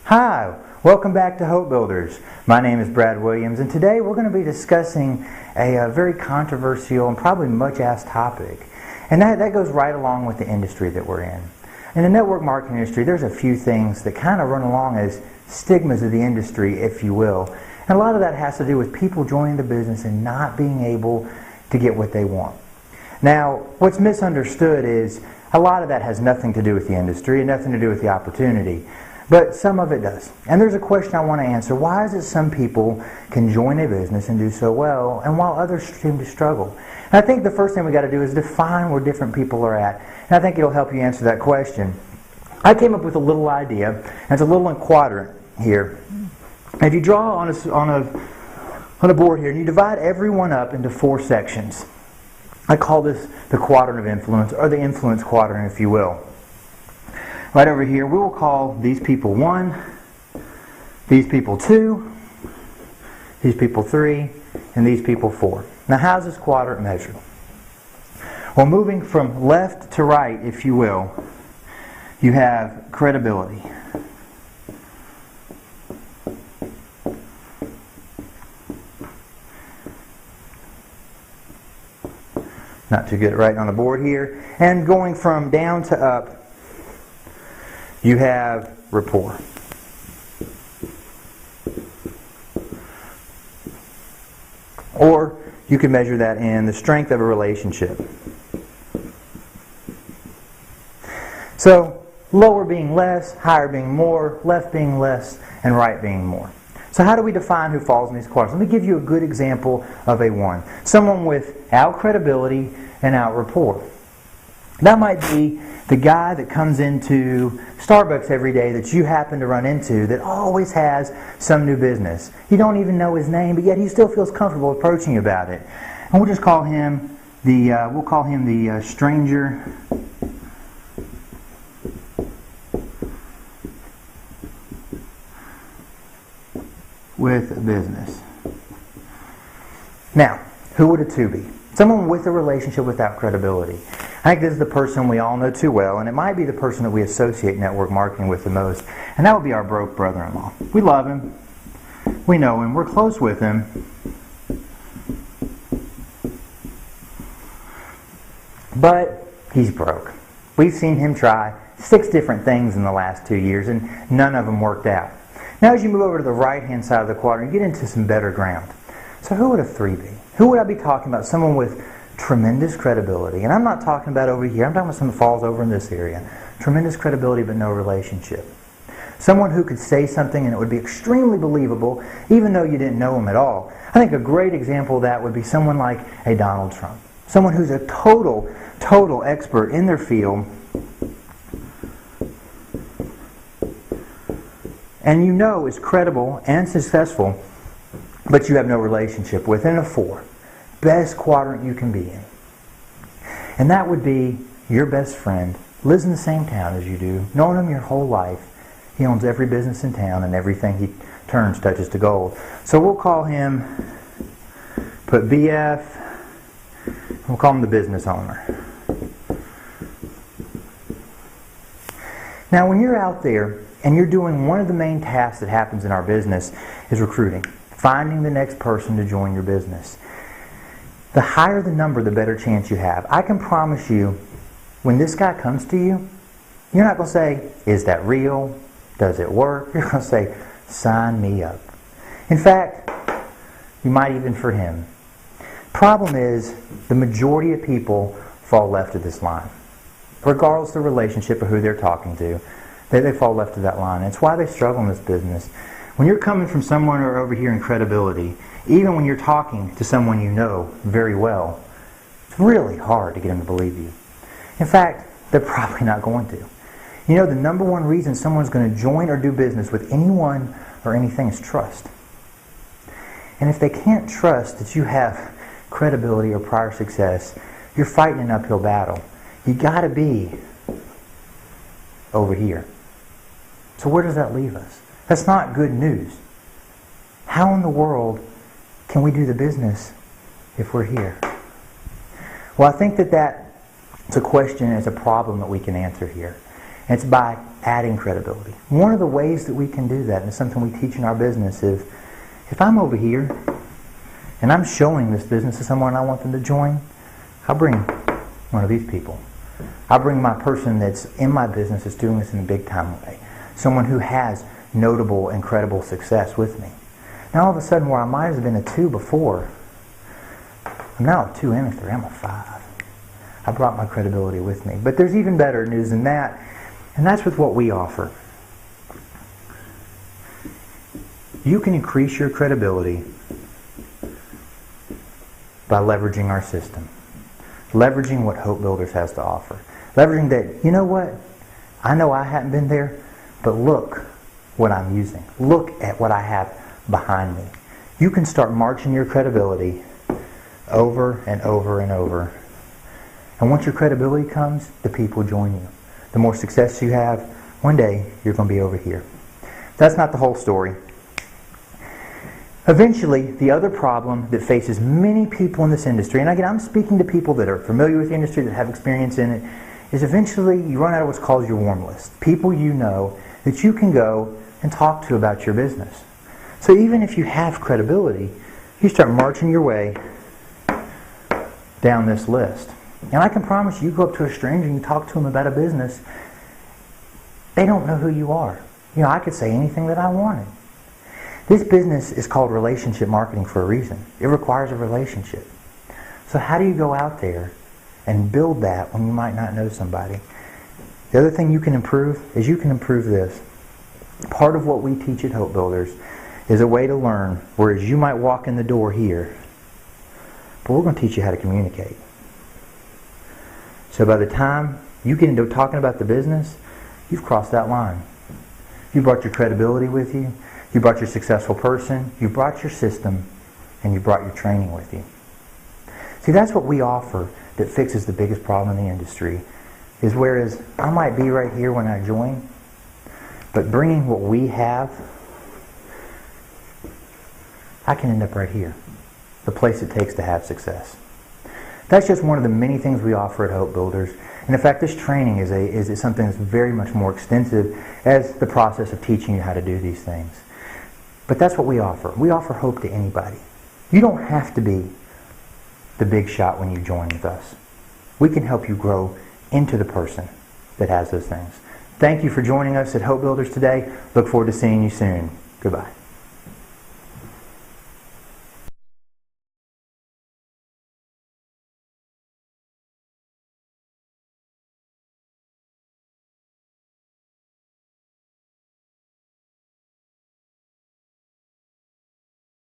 Hi, welcome back to Hope Builders. My name is Brad Williams, and today we're going to be discussing a very controversial and probably much asked topic. And that goes right along with the industry that we're in. In the network marketing industry, there's a few things that kind of run along as stigmas of the industry, if you will. And a lot of that has to do with people joining the business and not being able to get what they want. Now, what's misunderstood is a lot of that has nothing to do with the industry and nothing to do with the opportunity. But some of it does. And there's a question I want to answer. Why is it some people can join a business and do so well, and while others seem to struggle? And I think the first thing we got to do is define where different people are at. And I think it'll help you answer that question. I came up with a little idea, and it's a little quadrant here. If you draw on a board here, and you divide everyone up into 4 sections. I call this the quadrant of influence, or the influence quadrant, if you will. Right over here, we will call these people 1, these people 2, these people 3, and these people 4. Now, how's this quadrant measured? Well, moving from left to right, if you will, you have credibility. Not too good at writing on the board here. And going from down to up, you have rapport. Or you can measure that in the strength of a relationship. So, lower being less, higher being more, left being less, and right being more. So how do we define who falls in these quadrants? Let me give you a good example of a 1. Someone without credibility and out rapport. That might be the guy that comes into Starbucks every day that you happen to run into that always has some new business. You don't even know his name, but yet he still feels comfortable approaching you about it. And we'll just call him the stranger with business. Now, who would a 2 be? Someone with a relationship without credibility. I think this is the person we all know too well, and it might be the person that we associate network marketing with the most, and that would be our broke brother-in-law. We love him. We know him. We're close with him. But he's broke. We've seen him try 6 different things in the last 2 years, and none of them worked out. Now as you move over to the right-hand side of the quadrant, you get into some better ground. So who would a 3 be? Who would I be talking about? Someone with tremendous credibility. And I'm not talking about over here. I'm talking about someone that falls over in this area. Tremendous credibility but no relationship. Someone who could say something and it would be extremely believable even though you didn't know him at all. I think a great example of that would be someone like a Donald Trump. Someone who's a total expert in their field. And you know is credible and successful, but you have no relationship with. And a 4. Best quadrant you can be in. And that would be your best friend, lives in the same town as you do, known him your whole life. He owns every business in town and everything he turns touches to gold. So we'll call him, put BF, we'll call him the business owner. Now when you're out there and you're doing one of the main tasks that happens in our business is recruiting, finding the next person to join your business. The higher the number, the better chance you have. I can promise you, when this guy comes to you, you're not going to say, is that real? Does it work? You're going to say, sign me up. In fact, you might even for him. Problem is, the majority of people fall left of this line. Regardless of the relationship or who they're talking to, they fall left of that line. It's why they struggle in this business. When you're coming from someone or over here in credibility, even when you're talking to someone you know very well, it's really hard to get them to believe you. In fact, they're probably not going to. You know, the number one reason someone's going to join or do business with anyone or anything is trust. And if they can't trust that you have credibility or prior success, you're fighting an uphill battle. You got to be over here. So where does that leave us? That's not good news. How in the world can we do the business if we're here? Well, I think that's a question and it's a problem that we can answer here. And it's by adding credibility. One of the ways that we can do that, and it's something we teach in our business, is if I'm over here and I'm showing this business to someone and I want them to join, I'll bring one of these people. I'll bring my person that's in my business that's doing this in a big time way. Someone who has notable, incredible success with me. Now all of a sudden, where I might have been a 2 before, I'm now a 2 and a 3, I'm a 5. I brought my credibility with me. But there's even better news than that, and that's with what we offer. You can increase your credibility by leveraging our system. Leveraging what Hope Builders has to offer. Leveraging that, you know what? I know I hadn't been there, but look what I'm using. Look at what I have behind me. You can start marching your credibility over and over and over. And once your credibility comes, the people join you. The more success you have, one day you're going to be over here. That's not the whole story. Eventually, the other problem that faces many people in this industry, and again, I'm speaking to people that are familiar with the industry, that have experience in it, is eventually you run out of what's called your warm list. People you know that you can go and talk to about your business. So even if you have credibility, you start marching your way down this list. And I can promise you go up to a stranger and you talk to them about a business, they don't know who you are. You know, I could say anything that I wanted. This business is called relationship marketing for a reason. It requires a relationship. So how do you go out there and build that when you might not know somebody? The other thing you can improve is you can improve this. Part of what we teach at Hope Builders is a way to learn, whereas you might walk in the door here, but we're going to teach you how to communicate. So by the time you get into talking about the business, you've crossed that line. You brought your credibility with you. You brought your successful person. You brought your system. And you brought your training with you. See, that's what we offer that fixes the biggest problem in the industry. Is whereas I might be right here when I join, but bringing what we have, I can end up right here. The place it takes to have success. That's just one of the many things we offer at Hope Builders. And in fact, this training is something that's very much more extensive as the process of teaching you how to do these things. But that's what we offer. We offer hope to anybody. You don't have to be the big shot when you join with us. We can help you grow into the person that has those things. Thank you for joining us at Hope Builders today. Look forward to seeing you soon. Goodbye.